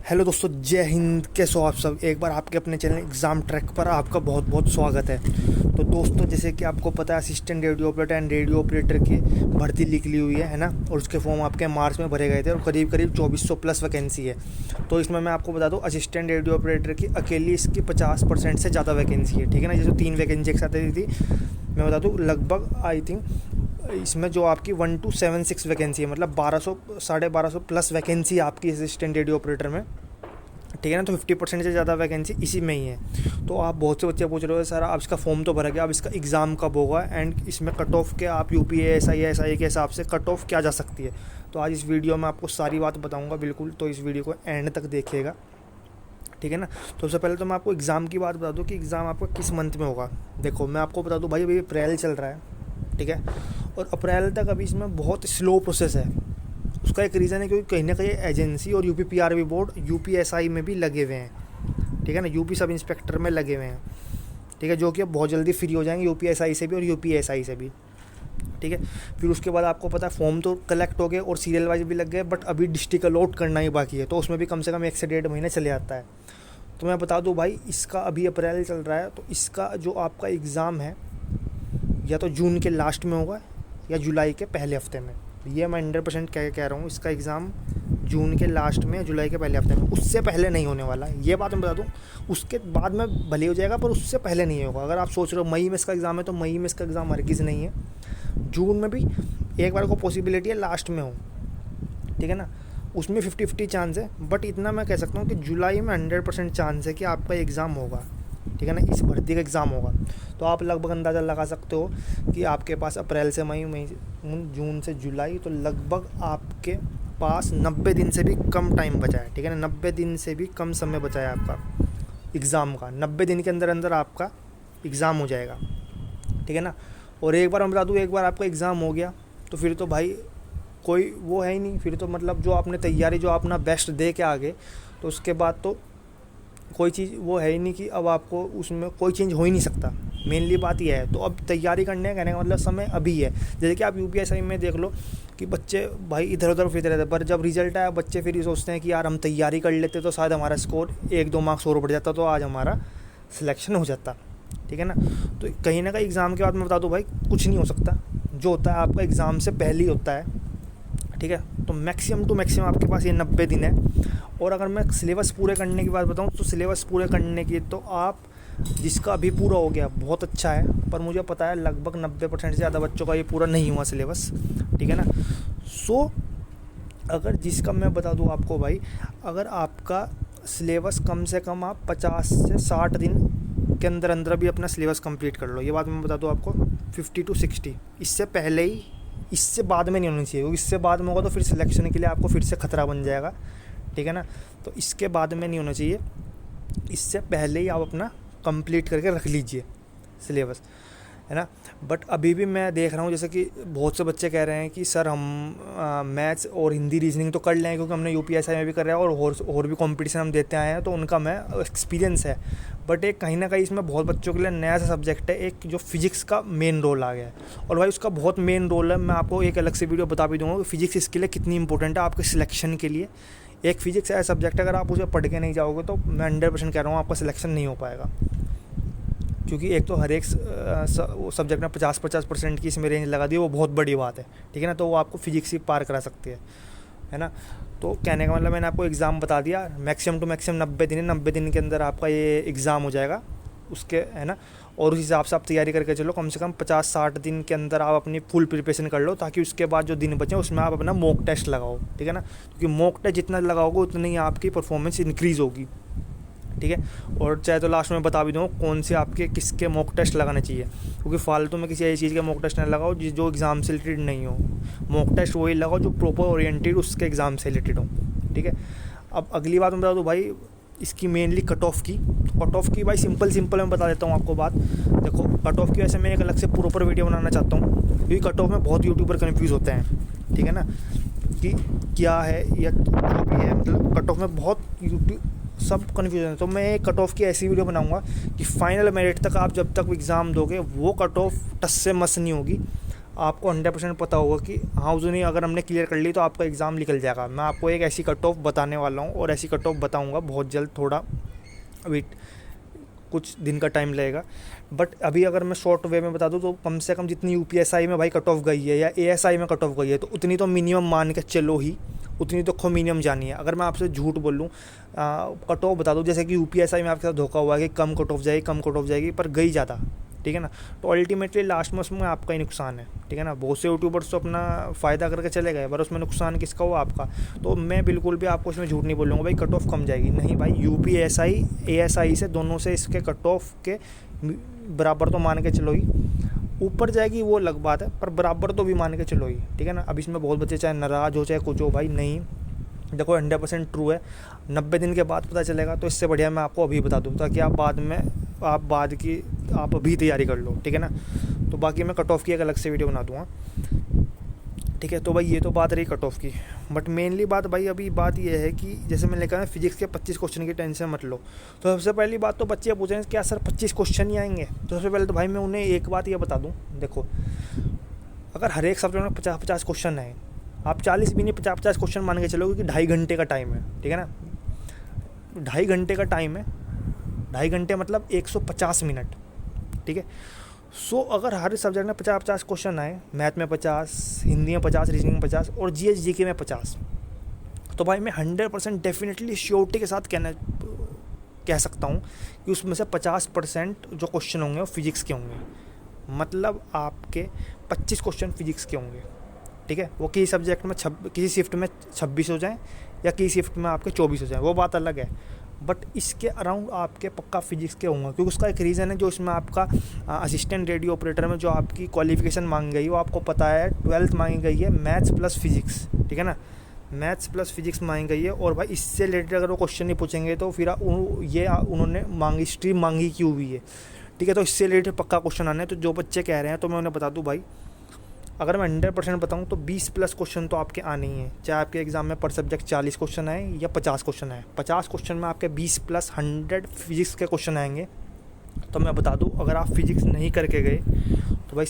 Hello दोस्तों, जय हिंद। कैसे हो आप सब। एक बार आपके अपने चैनल एग्ज़ाम ट्रैक पर आपका बहुत बहुत स्वागत है। तो दोस्तों, जैसे कि आपको पता है, assistant radio operator and radio operator की भर्ती निकली हुई है ना। और उसके फॉर्म आपके मार्च में भरे गए थे और करीब करीब 2400 प्लस वैकेंसी है। तो इसमें मैं आपको बता दूं, असिस्टेंट रेडियो ऑपरेटर की अकेली इसकी 50% से ज़्यादा वैकेंसी है, ठीक है ना। जैसे 3 वैकेंसी एक साथ आई थी, मैं बता दूँ लगभग आई थिंक इसमें जो आपकी 1276 वैकेंसी है, मतलब 1200 1250 प्लस वैकेंसी आपकी असिस्टेंट रेडियो ऑपरेटर में, ठीक है ना। तो 50% से ज़्यादा वैकेंसी इसी में ही है। तो आप बहुत से बच्चे पूछ रहे हो सर, आप इसका फॉर्म तो भरा गया, अब इसका एग्ज़ाम कब होगा एंड इसमें कट ऑफ के आप UPSC के हिसाब से कट ऑफ क्या जा सकती है। तो आज इस वीडियो में आपको सारी बात बताऊँगा बिल्कुल, तो इस वीडियो को एंड तक देखिएगा, ठीक है ना। तो सबसे पहले तो मैं आपको एग्ज़ाम की बात बता दूँ कि एग्ज़ाम आपका किस मंथ में होगा। देखो, मैं आपको बता दूँ भाई, अभी अप्रैल चल रहा है, ठीक है। और अप्रैल तक अभी इसमें बहुत स्लो प्रोसेस है। उसका एक रीज़न है क्योंकि कहीं ना कहीं एजेंसी और UPPRB बोर्ड UPSI में भी लगे हुए हैं, ठीक है ना। यूपी सब इंस्पेक्टर में लगे हुए हैं, ठीक है, जो कि अब बहुत जल्दी फ्री हो जाएंगे UPSI से भी और UPSI से भी, ठीक है। फिर उसके बाद आपको पता है फॉर्म तो कलेक्ट हो गए और सीरियल वाइज भी लग गए, बट अभी डिस्ट्रिक्ट अलॉट करना ही बाकी है। तो उसमें भी कम से कम 1 से 1.5 महीने चले जाता है। तो मैं बता दूँ भाई, इसका अभी अप्रैल चल रहा है, तो इसका जो आपका एग्ज़ाम है या तो जून के लास्ट में होगा या जुलाई के पहले हफ्ते में। ये मैं 100% कह रहा हूँ, इसका एग्ज़ाम जून के लास्ट में, जुलाई के पहले हफ्ते में, उससे पहले नहीं होने वाला। ये बात मैं बता दूँ, उसके बाद में भले हो जाएगा पर उससे पहले नहीं होगा। अगर आप सोच रहे हो मई में इसका एग्ज़ाम है, तो मई में इसका एग्ज़ाम हरगिज़ नहीं है। जून में भी एक बार को पॉसिबिलिटी है लास्ट में हो, ठीक है ना। उसमें 50-50 चांस है, बट इतना मैं कह सकता हूँ कि जुलाई में 100% चांस है कि आपका एग्ज़ाम होगा, ठीक है ना। इस भर्ती का एग्ज़ाम होगा। तो आप लगभग अंदाज़ा लगा सकते हो कि आपके पास अप्रैल से मई, जून से जुलाई, तो लगभग आपके पास 90 दिन से भी कम टाइम बचा है, ठीक है ना। 90 दिन से भी कम समय बचा है आपका एग्ज़ाम का। 90 दिन के अंदर अंदर आपका एग्ज़ाम हो जाएगा, ठीक है ना। और एक बार मैं बता दूँ, एक बार आपका एग्ज़ाम हो गया तो फिर तो भाई कोई वो है ही नहीं। फिर तो मतलब जो आपने तैयारी, जो अपना बेस्ट दे के आगे, तो उसके बाद तो कोई चीज़ वो है ही नहीं कि अब आपको उसमें कोई चेंज हो ही नहीं सकता। मेनली बात यह है। तो अब तैयारी करने का कहने का मतलब समय अभी है। जैसे कि आप UPSI में देख लो कि बच्चे भाई इधर उधर फिरते रहते हैं, पर जब रिजल्ट आया बच्चे फिर ये सोचते हैं कि यार हम तैयारी कर लेते तो शायद हमारा स्कोर 1-2 मार्क्स और बढ़ जाता, तो आज हमारा सिलेक्शन हो जाता, ठीक है ना। तो कहीं ना कहीं एग्ज़ाम के बाद मैं बता दूँ भाई, कुछ नहीं हो सकता। जो होता है आपका एग्ज़ाम से पहले ही होता है, ठीक है। तो मैक्सिमम टू मैक्सिमम आपके पास ये 90 दिन है। और अगर मैं सिलेबस पूरे करने की बात बताऊं, तो सिलेबस पूरे करने की तो आप, जिसका अभी पूरा हो गया बहुत अच्छा है, पर मुझे पता है लगभग 90% से ज़्यादा बच्चों का ये पूरा नहीं हुआ सिलेबस, ठीक है ना। सो अगर जिसका मैं बता दूं आपको भाई, अगर आपका सिलेबस कम से कम आप 50 से 60 दिन के अंदर अंदर भी अपना सिलेबस कंप्लीट कर लो। ये बात मैं बता दूं आपको, 50 to 60, इससे पहले ही, इससे बाद में नहीं होनी चाहिए, क्योंकि इससे बाद में होगा तो फिर सिलेक्शन के लिए आपको फिर से खतरा बन जाएगा, ठीक है ना। तो इसके बाद में नहीं होना चाहिए, इससे पहले ही आप अपना कंप्लीट करके रख लीजिए सिलेबस, है ना। बट अभी भी मैं देख रहा हूँ, जैसे कि बहुत से बच्चे कह रहे हैं कि सर हम मैथ्स और हिंदी रीजनिंग तो कर लें, क्योंकि हमने UPSI में भी कर रहा है और भी कंपटीशन हम देते आए हैं, तो उनका मैं एक्सपीरियंस है। बट एक कहीं ना कहीं इसमें बहुत बच्चों के लिए नया सा सब्जेक्ट है, एक जो फिजिक्स का मेन रोल आ गया है। और भाई उसका बहुत मेन रोल है, मैं आपको एक अलग से वीडियो बता भी दूँगा कि फिजिक्स इसके लिए कितनी इंपॉर्टेंट है आपके सिलेक्शन के लिए। एक फिजिक्स ऐसा सब्जेक्ट है, अगर आप उसे पढ़ के नहीं जाओगे तो मैं 100% कह रहा हूँ आपका सिलेक्शन नहीं हो पाएगा। क्योंकि एक तो हर एक सब्जेक्ट में 50% की इसमें रेंज लगा दी, वो बहुत बड़ी बात है, ठीक है ना। तो वो आपको फिजिक्स ही पार करा सकती है ना। तो कहने का मतलब मैंने आपको एग्ज़ाम बता दिया, मैक्सिमम टू मैक्सिमम 90 दिन है। 90 दिन के अंदर आपका ये एग्ज़ाम हो जाएगा उसके, है ना। और उस हिसाब से आप तैयारी करके चलो, कम से कम 50-60 दिन के अंदर आप अपनी फुल प्रिपरेशन कर लो, ताकि उसके बाद जो दिन बचे उसमें आप अपना मॉक टेस्ट लगाओ, ठीक है ना। क्योंकि मॉक टेस्ट जितना लगाओगे उतनी ही आपकी परफॉर्मेंस इंक्रीज़ होगी, ठीक है। और चाहे तो लास्ट में बता भी दूँ कौन से आपके किसके मॉक टेस्ट लगाने चाहिए, क्योंकि फालतू में किसी ऐसी चीज़ के मॉक टेस्ट ना लगाओ जो एग्ज़ाम से रिलेटेड नहीं हो। मॉक टेस्ट वही लगाओ जो प्रॉपर ओरिएंटेड उसके एग्ज़ाम से रिलेटेड हो, ठीक है। अब अगली बात मैं बता दूँ भाई, इसकी मेनली कट ऑफ की भाई सिंपल मैं बता देता हूँ आपको बात। देखो, कट ऑफ की वैसे मैं एक अलग से प्रॉपर वीडियो बनाना चाहता हूँ, क्योंकि कट ऑफ में बहुत यूट्यूबर कन्फ्यूज़ होते हैं, ठीक है ना, कि क्या है या जो भी है, मतलब कट ऑफ में बहुत यूट्यूब सब कन्फ्यूजन है। तो मैं एक कट ऑफ की ऐसी वीडियो बनाऊंगा कि फाइनल मेरिट तक आप जब तक एग्ज़ाम दोगे वो कट ऑफ टस से मस नहीं होगी। आपको 100% पता होगा कि हाँ उस दिन अगर हमने क्लियर कर ली तो आपका एग्ज़ाम निकल जाएगा। मैं आपको एक ऐसी कट ऑफ बताने वाला हूँ और ऐसी कट ऑफ बताऊँगा बहुत जल्द, थोड़ा अभी कुछ दिन का टाइम लगेगा। बट अभी अगर मैं शॉर्ट वे में बता दूँ तो कम से कम जितनी यूपीएसआई में भाई कट ऑफ गई है या एएसआई में कट ऑफ गई है तो उतनी तो मिनिमम मान के चलो ही, उतनी तो खो मिनिमम जानी है। अगर मैं आपसे झूठ बोल लूँ, कट ऑफ बता दूँ, जैसे कि यूपीएसआई में आपके साथ धोखा हुआ है कि कम कट ऑफ जाएगी, कम कट ऑफ जाएगी, पर गई ज़्यादा, ठीक है ना, तो अल्टीमेटली लास्ट में उसमें आपका ही नुकसान है, ठीक है ना। बहुत से यूट्यूबर्स तो अपना फ़ायदा करके चले गए, पर उसमें नुकसान किसका हुआ? आपका। तो मैं बिल्कुल भी आपको इसमें झूठ नहीं बोलूँगा भाई कट ऑफ कम जाएगी, नहीं भाई। यूपीएसआई एएसआई से दोनों से इसके कट ऑफ के बराबर तो मान के चलो ही, ऊपर जाएगी वो अलग बात है, पर बराबर तो भी मान के चलो ही, ठीक है ना। अब इसमें बहुत बच्चे चाहे नाराज़ हो चाहे कुछ हो, भाई नहीं, देखो 100% ट्रू है। 90 दिन के बाद पता चलेगा, तो इससे बढ़िया मैं आपको अभी बता दूँ ताकि आप आप अभी तैयारी कर लो, ठीक है ना। तो बाकी मैं कट ऑफ की एक अलग से वीडियो बना दूँगा, ठीक है। तो भाई ये तो बात रही कट ऑफ की, बट मेनली बात भाई अभी बात ये है कि जैसे मैंने कहा फिजिक्स के 25 क्वेश्चन की टेंशन मत लो। तो सबसे पहली बात तो बच्चे पूछ रहे हैं क्या सर 25 क्वेश्चन ही आएंगे? तो सबसे पहले तो भाई मैं उन्हें एक बात ये बता दूँ, देखो अगर हर एक सब्जेक्ट में 50-50 क्वेश्चन आए, आप 40 भी नहीं 50-50 क्वेश्चन मान के चलोगे कि 2.5 घंटे का टाइम है, ठीक है ना। 2.5 घंटे का टाइम है, 2.5 घंटे मतलब 150 मिनट, ठीक है। सो अगर हर सब्जेक्ट में 50-50 क्वेश्चन आए, मैथ में 50, हिंदी में 50, रीजनिंग में 50 और जीएस जीके में 50, तो भाई मैं 100% डेफिनेटली श्योरिटी के साथ कह सकता हूँ कि उसमें से 50% जो क्वेश्चन होंगे वो फिजिक्स के होंगे। मतलब आपके 25 क्वेश्चन फिजिक्स के होंगे, ठीक है। वो किसी सब्जेक्ट में किसी शिफ्ट में 26 हो जाएँ या किसी शिफ्ट में आपके 24 हो जाए, वो बात अलग है, बट इसके अराउंड आपके पक्का फिजिक्स के होंगे। क्योंकि उसका एक रीज़न है, जो इसमें आपका असिस्टेंट रेडियो ऑपरेटर में जो आपकी क्वालिफिकेशन मांगी गई है वो आपको पता है 12th मांगी गई है मैथ्स प्लस फिजिक्स, ठीक है ना। मैथ्स प्लस फिजिक्स मांगी गई है, और भाई इससे रिलेटेड अगर वो क्वेश्चन नहीं पूछेंगे तो फिर उन्होंने स्ट्रीम मांगी क्यों हुई है, ठीक है। तो इससे रिलेटेड पक्का क्वेश्चन आने हैं। तो जो बच्चे कह रहे हैं तो मैं उन्हें बता दूँ भाई, अगर मैं 100% बताऊँ तो 20+ क्वेश्चन तो आपके आने ही हैं, चाहे आपके एग्जाम में पर सब्जेक्ट 40 क्वेश्चन आए या 50 क्वेश्चन आए। 50 क्वेश्चन में आपके 20+ 100 फिजिक्स के क्वेश्चन आएंगे। तो मैं बता दूँ, अगर आप फिजिक्स नहीं करके गए तो भाई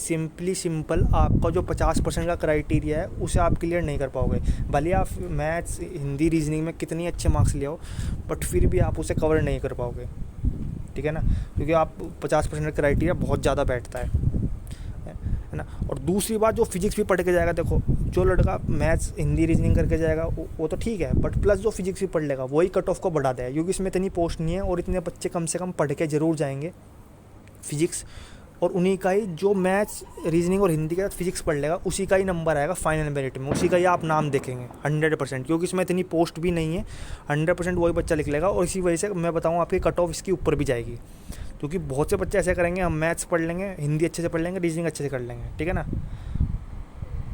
सिंपल आपका जो 50% का क्राइटेरिया है उसे आप क्लियर नहीं कर पाओगे। भले आप मैथ्स, हिंदी, रीजनिंग में कितनी अच्छे मार्क्स ले आओ, बट फिर भी आप उसे कवर नहीं कर पाओगे, ठीक है ना, क्योंकि आप 50% का क्राइटेरिया बहुत ज़्यादा बैठता है ना। और दूसरी बात, जो फिजिक्स भी पढ़ के जाएगा, देखो जो लड़का मैथ्स, हिंदी, रीजनिंग करके जाएगा वो तो ठीक है, बट प्लस जो फिजिक्स भी पढ़ लेगा वही कट ऑफ को बढ़ा देगा, क्योंकि इसमें इतनी पोस्ट नहीं है और इतने बच्चे कम से कम पढ़ के ज़रूर जाएंगे फिजिक्स, और उन्हीं का ही जो मैथ्स, रीजनिंग और हिंदी के साथ फिजिक्स पढ़ लेगा उसी का ही नंबर आएगा फाइनल मेरिट में, उसी का ही आप नाम देखेंगे 100%, क्योंकि इसमें इतनी पोस्ट भी नहीं है। 100% वही बच्चा लिख लेगा, और इसी वजह से मैं बताऊँ आपकी कट ऑफ इसकी ऊपर भी जाएगी, क्योंकि बहुत से बच्चे ऐसे करेंगे, हम मैथ्स पढ़ लेंगे, हिंदी अच्छे से पढ़ लेंगे, रीजनिंग अच्छे से कर लेंगे, ठीक है ना,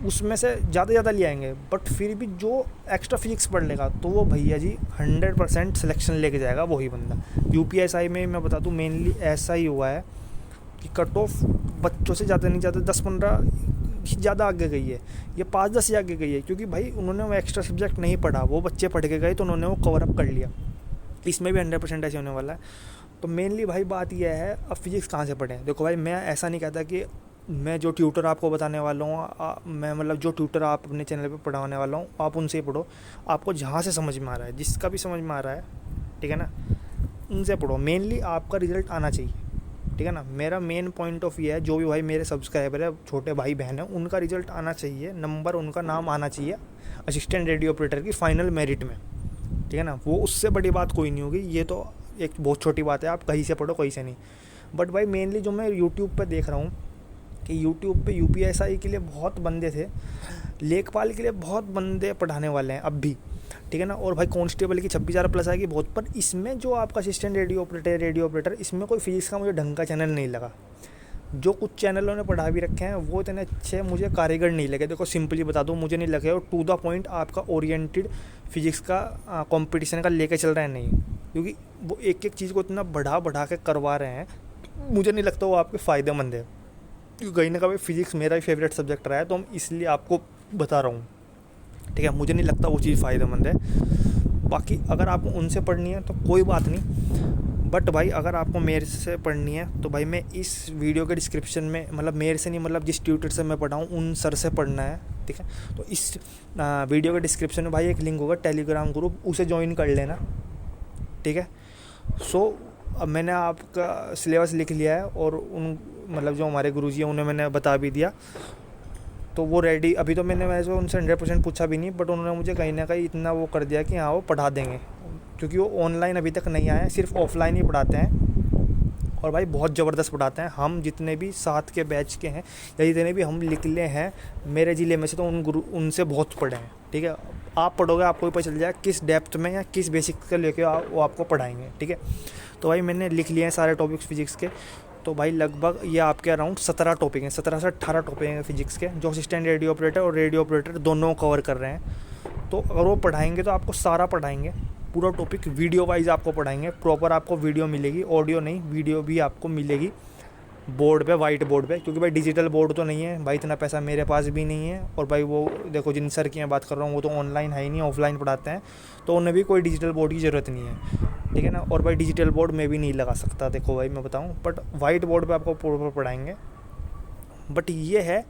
उसमें से ज़्यादा ले आएंगे, बट फिर भी जो एक्स्ट्रा फिजिक्स पढ़ लेगा तो वो भैया जी 100% सिलेक्शन लेके जाएगा वही बंदा। यूपीएसआई में मैं बता दूँ मेनली ऐसा ही हुआ है कि कट ऑफ बच्चों से ज़्यादा नहीं, ज़्यादा 10-15 ज़्यादा आगे गई है, ये 5-10 से आगे गई है, क्योंकि भाई उन्होंने वो एक्स्ट्रा सब्जेक्ट नहीं पढ़ा, वो बच्चे पढ़ के गए तो उन्होंने वो कवर अप कर लिया। इसमें भी 100% ऐसे होने वाला है। तो मेनली भाई बात यह है, अब फिजिक्स कहाँ से पढ़ें? देखो भाई, मैं ऐसा नहीं कहता कि मैं जो ट्यूटर आपको बताने वाला हूँ, मैं मतलब जो ट्यूटर आप अपने चैनल पे पढ़ाने वाला हूँ आप उनसे ही पढ़ो। आपको जहाँ से समझ में आ रहा है, जिसका भी समझ में आ रहा है, ठीक है ना, उनसे पढ़ो। मेनली आपका रिज़ल्ट आना चाहिए, ठीक है ना। मेरा मेन पॉइंट ऑफ व्यू है, जो भी भाई मेरे सब्सक्राइबर है, छोटे भाई बहन है, उनका रिज़ल्ट आना चाहिए, नंबर उनका नाम आना चाहिए असिस्टेंट रेडियो ऑपरेटर की फाइनल मेरिट में, ठीक है ना। वो उससे बड़ी बात कोई नहीं होगी, ये तो एक बहुत छोटी बात है, आप कहीं से पढ़ो कहीं से नहीं। बट भाई मेनली जो मैं यूट्यूब पे देख रहा हूँ कि यूट्यूब पे यूपीएसआई के लिए बहुत बंदे थे, लेखपाल के लिए बहुत बंदे पढ़ाने वाले हैं अब भी, ठीक है ना। और भाई कांस्टेबल की 26,000+ आएगी बहुत, पर इसमें जो आपका असिस्टेंट रेडियो ऑपरेटर इसमें कोई फिजिक्स का मुझे ढंग का चैनल नहीं लगा। जो कुछ चैनलों ने पढ़ा भी रखे हैं वो इतने अच्छे मुझे कारीगर नहीं लगे। देखो सिंपली बता दूँ, मुझे नहीं लगे, और टू द पॉइंट आपका ओरिएंटेड फिजिक्स का कंपटीशन का लेके चल रहा है नहीं, क्योंकि वो एक एक चीज़ को इतना बढ़ा के करवा रहे हैं, मुझे नहीं लगता वो आपके फ़ायदेमंद है। क्योंकि कहीं ना कहीं फिजिक्स मेरा ही फेवरेट सब्जेक्ट रहा है, तो हम इसलिए आपको बता रहा हूँ, ठीक है। मुझे नहीं लगता वो चीज़ फ़ायदेमंद है। बाकी अगर आपको उनसे पढ़नी है तो कोई बात नहीं, बट भाई अगर आपको मेरे से पढ़नी है तो भाई मैं इस वीडियो के डिस्क्रिप्शन में, मतलब मेरे से नहीं, मतलब जिस ट्यूटर से मैं पढ़ा हूँ उन सर से पढ़ना है, ठीक है। तो इस वीडियो के डिस्क्रिप्शन में भाई एक लिंक होगा टेलीग्राम ग्रुप, उसे ज्वाइन कर लेना, ठीक है। सो अब मैंने आपका सिलेबस लिख लिया है और उन मतलब जो हमारे गुरुजी हैं उन्हें मैंने बता भी दिया, तो वो रेडी। अभी तो मैंने वैसे उनसे 100% पूछा भी नहीं, बट उन्होंने मुझे कहीं ना कहीं इतना वो कर दिया कि हाँ वो पढ़ा देंगे, क्योंकि वो ऑनलाइन अभी तक नहीं आए हैं, सिर्फ ऑफलाइन ही पढ़ाते हैं और भाई बहुत ज़बरदस्त पढ़ाते हैं। हम जितने भी साथ के बैच के हैं या जितने भी हम निकले हैं मेरे ज़िले में से, तो उनसे बहुत पढ़े हैं, ठीक है। आप पढ़ोगे आपको भी पता चल जाएगा किस डेप्थ में या किस बेसिक से लेके वो आपको पढ़ाएंगे, ठीक है। तो भाई मैंने लिख लिए हैं सारे टॉपिक्स फिजिक्स के। तो भाई लगभग ये आपके अराउंड 17 टॉपिक हैं, 17 से 18 टॉपिक हैं फिजिक्स के, जो असिस्टेंट रेडियो ऑपरेटर और रेडियो ऑपरेटर दोनों कवर कर रहे हैं। तो अगर वो पढ़ाएंगे तो आपको सारा पढ़ाएंगे, पूरा टॉपिक वीडियो वाइज आपको पढ़ाएंगे, प्रॉपर आपको वीडियो मिलेगी, ऑडियो नहीं वीडियो भी आपको मिलेगी बोर्ड पे, वाइट बोर्ड पे, क्योंकि भाई डिजिटल बोर्ड तो नहीं है भाई, इतना पैसा मेरे पास भी नहीं है। और भाई वो देखो जिन सर की मैं बात कर रहा हूँ वो तो ऑनलाइन है ही नहीं, ऑफलाइन पढ़ाते हैं, तो उन्हें भी कोई डिजिटल बोर्ड की ज़रूरत नहीं है, ठीक है ना। और भाई डिजिटल बोर्ड में भी नहीं लगा सकता, देखो भाई मैं बताऊँ, बट वाइट बोर्ड पे आपको प्रॉपर पढ़ाएंगे। बट ये है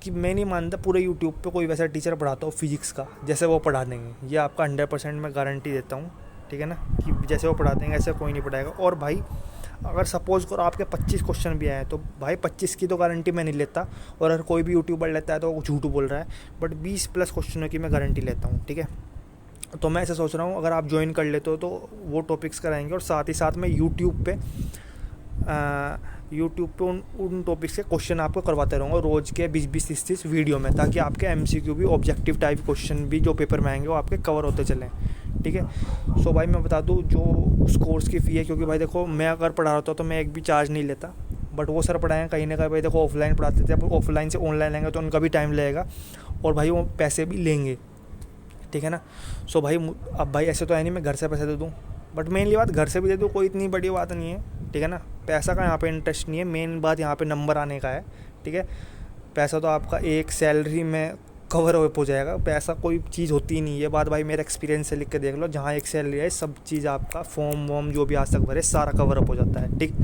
कि मैं नहीं मानता पूरे यूट्यूब पे कोई वैसा टीचर पढ़ाता हो फिजिक्स का जैसे वो पढ़ा देंगे, ये आपका 100% मैं गारंटी देता हूँ, ठीक है ना, कि जैसे वो पढ़ा देंगे ऐसे कोई नहीं पढ़ाएगा। और भाई अगर सपोज़ करो आपके 25 क्वेश्चन भी आए तो भाई 25 की तो गारंटी मैं नहीं लेता, और अगर कोई भी यूट्यूबर लेता है तो वो झूठ बोल रहा है, बट 20+ क्वेश्चनों की मैं गारंटी लेता हूँ, ठीक है। तो मैं ऐसा सोच रहा हूँ अगर आप ज्वाइन कर लेते हो तो वो टॉपिक्स कराएंगे, और साथ ही साथ में यूट्यूब पे उन टॉपिक्स के क्वेश्चन आपको करवाते रहूँगा रोज़ के 20-30 वीडियो में, ताकि आपके MCQ भी ऑब्जेक्टिव टाइप क्वेश्चन भी जो पेपर में आएंगे वो आपके कवर होते चलें, ठीक है। सो भाई मैं बता दूँ जो उस कोर्स की फ़ी है, क्योंकि भाई देखो मैं अगर पढ़ा रहा था तो मैं एक भी चार्ज नहीं लेता, बट वो सर पढ़ाएँ कहीं ना कहीं भाई देखो ऑफलाइन पढ़ाते थे, अब ऑफलाइन से ऑनलाइन लेंगे तो उनका भी टाइम लगेगा और भाई वो पैसे भी लेंगे, ठीक है ना। सो भाई अब भाई ऐसे तो है नहीं मैं घर से पैसे दे दूँ, बट मेनली बात घर से भी दे दूँ कोई इतनी बड़ी बात नहीं है, ठीक है ना। पैसा का यहाँ पे इंटरेस्ट नहीं है, मेन बात यहाँ पे नंबर आने का है, ठीक है। पैसा तो आपका एक सैलरी में कवर हो जाएगा, पैसा कोई चीज़ होती ही नहीं है, ये बात भाई मेरे एक्सपीरियंस से लिख के देख लो, जहाँ एक सैलरी है सब चीज़ आपका फॉर्म वॉर्म जो भी आज तक भरे सारा कवर अप हो जाता है, ठीक।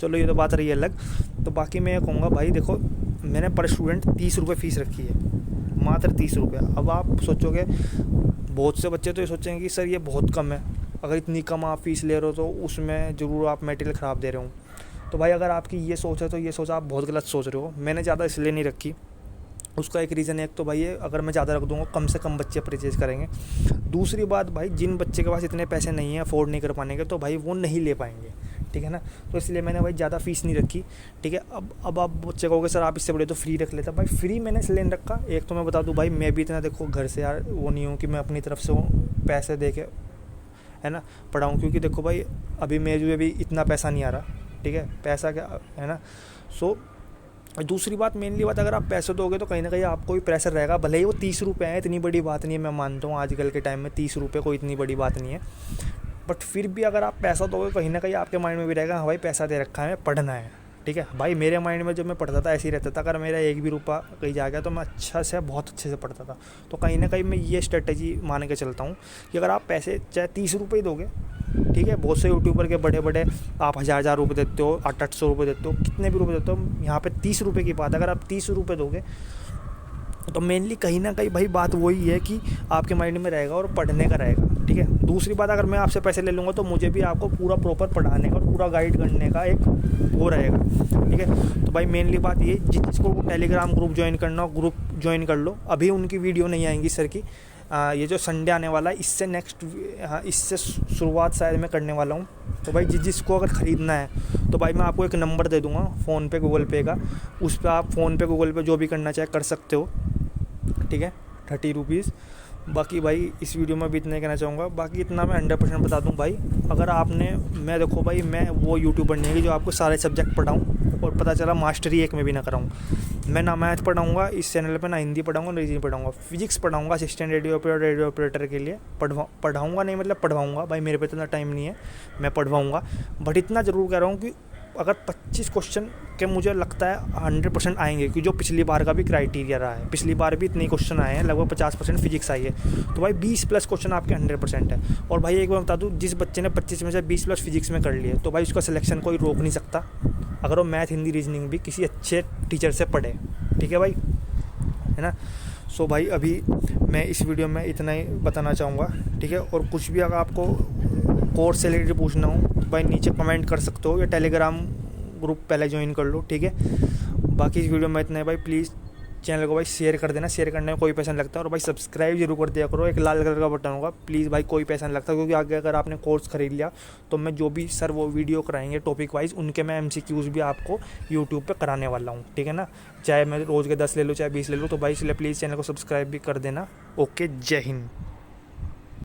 चलो ये तो बात रही है अलग। तो बाकी मैं कहूँगा भाई देखो मैंने पर स्टूडेंट 30 रुपये फ़ीस रखी है, मात्र 30 रुपये। अब आप सोचोगे, बहुत से बच्चे तो ये सोचेंगे कि सर ये बहुत कम है, अगर इतनी कम आप फ़ीस ले रहे हो तो उसमें ज़रूर आप मटेरियल ख़राब दे रहे हो। तो भाई अगर आपकी ये सोच है तो ये सोच आप बहुत गलत सोच रहे हो। मैंने ज़्यादा इसलिए नहीं रखी, उसका एक रीज़न है, एक तो भाई ये अगर मैं ज़्यादा रख दूँगा कम से कम बच्चे परचेज़ करेंगे। दूसरी बात भाई जिन बच्चे के पास इतने पैसे नहीं हैं अफोर्ड नहीं कर पाने के, तो भाई वो नहीं ले पाएंगे, ठीक है ना। तो इसलिए मैंने भाई ज़्यादा फ़ीस नहीं रखी, ठीक है। अब आप बच्चे कहोगे सर आप इससे बड़े तो फ्री रख लेता, भाई फ्री मैंने इसलिए नहीं रखा, एक तो मैं बता दूँ भाई मैं भी इतना देखो घर से यार वो नहीं हूँ कि मैं अपनी तरफ से पैसे दे के है ना पढ़ाऊँ, क्योंकि देखो भाई अभी मेरे भी इतना पैसा नहीं आ रहा, ठीक है, पैसा क्या है ना। सो दूसरी बात मेनली बात अगर आप पैसे दोगे तो कहीं ना कहीं आपको भी प्रेशर रहेगा, भले ही वो 30 रुपये है, इतनी बड़ी बात नहीं है, मैं मानता हूँ आजकल के टाइम में 30 रुपये कोई इतनी बड़ी बात नहीं है, बट फिर भी अगर आप पैसा दोगे कहीं ना कहीं आपके माइंड में भी रहेगा हाँ भाई पैसा दे रखा है पढ़ना है, ठीक है। भाई मेरे माइंड में जब मैं पढ़ता था ऐसे ही रहता था, अगर मेरा एक भी रुपया कहीं जा गया तो मैं अच्छा से बहुत अच्छे से पढ़ता था। तो कहीं ना कहीं मैं ये स्ट्रेटजी मान के चलता हूँ कि अगर आप पैसे चाहे 30 रुपये ही दोगे, ठीक है, बहुत से यूट्यूबर के बड़े बड़े आप 1000 रुपये देते हो, 800 रुपये देते हो, कितने भी रुपये देते हो, यहाँ पे 30 रुपये की बात, अगर आप 30 रुपये दोगे तो मेनली कहीं ना कहीं भाई बात वही है कि आपके माइंड में रहेगा और पढ़ने का रहेगा, ठीक है। दूसरी बात अगर मैं आपसे पैसे ले लूँगा तो मुझे भी आपको पूरा प्रॉपर पढ़ाने का और पूरा गाइड करने का एक वो रहेगा, ठीक है। तो भाई मेनली बात ये जिसको टेलीग्राम ग्रुप ज्वाइन करना हो ग्रुप ज्वाइन कर लो, अभी उनकी वीडियो नहीं आएंगी सर की, ये जो संडे आने वाला है इससे नेक्स्ट इससे शुरुआत शायद मैं करने वाला हूँ। तो भाई जिसको अगर ख़रीदना है तो भाई मैं आपको एक नंबर दे दूँगा फ़ोनपे गूगल पे का, उस पर आप फ़ोनपे गूगल पे जो भी करना चाहे कर सकते हो, ठीक है, 30 रुपीज़। बाकी भाई इस वीडियो में भी इतना ही कहना चाहूँगा, बाकी इतना मैं 100% बता दूँ भाई, अगर आपने मैं देखो भाई मैं वो यूट्यूबर नहीं है कि जो आपको सारे सब्जेक्ट पढ़ाऊँ और पता चला मास्टरी एक में भी ना कराऊँ। मैं ना मैथ पढ़ाऊँगा इस चैनल पे, ना हिंदी पढ़ाऊँगा, ना रीजनिंग पढ़ाऊँगा, फिजिक्स पढ़ाऊँगा असिस्टेंट रेडियो ऑपरेटर के लिए पढ़ाऊँगा नहीं मतलब पढ़वाऊँगा, भाई मेरे पे इतना टाइम नहीं है मैं पढ़वाऊँगा, बट इतना ज़रूर कह रहा हूँ कि अगर 25 क्वेश्चन के मुझे लगता है 100% आएंगे, क्योंकि जो पिछली बार का भी क्राइटेरिया रहा है, पिछली बार भी इतने क्वेश्चन आए हैं, लगभग 50% फिजिक्स आई है, तो भाई 20+ क्वेश्चन आपके 100% है। और भाई एक बार बता दूँ, जिस बच्चे ने 25 में से 20+ फिजिक्स में कर लिए, तो भाई उसका सिलेक्शन कोई रोक नहीं सकता, अगर वो मैथ, हिंदी, रीजनिंग भी किसी अच्छे टीचर से पढ़े। ठीक है भाई, है ना। सो भाई अभी मैं इस वीडियो में इतना ही बताना चाहूँगा। ठीक है, और कुछ भी अगर आपको कोर्स से रिलेटेड पूछना हो तो भाई नीचे कमेंट कर सकते हो, या टेलीग्राम ग्रुप पहले ज्वाइन कर लो। ठीक है, बाकी इस वीडियो में इतना है भाई। प्लीज़ चैनल को भाई शेयर कर देना, शेयर करने में कोई पैसा नहीं लगता, और भाई सब्सक्राइब जरूर कर दिया करो, एक लाल कलर का बटन होगा, प्लीज़ भाई कोई पैसा नहीं लगता, क्योंकि आगे अगर आपने कोर्स खरीद लिया तो मैं जो भी सर वो वीडियो कराएंगे टॉपिक वाइज, उनके मैं MCQs भी आपको यूट्यूब पे कराने वाला हूँ। ठीक है ना, चाहे मैं रोज़ के 10 ले लूँ चाहे 20 ले लूँ, तो भाई इसलिए प्लीज़ चैनल को सब्सक्राइब भी कर देना। ओके, जय हिंद।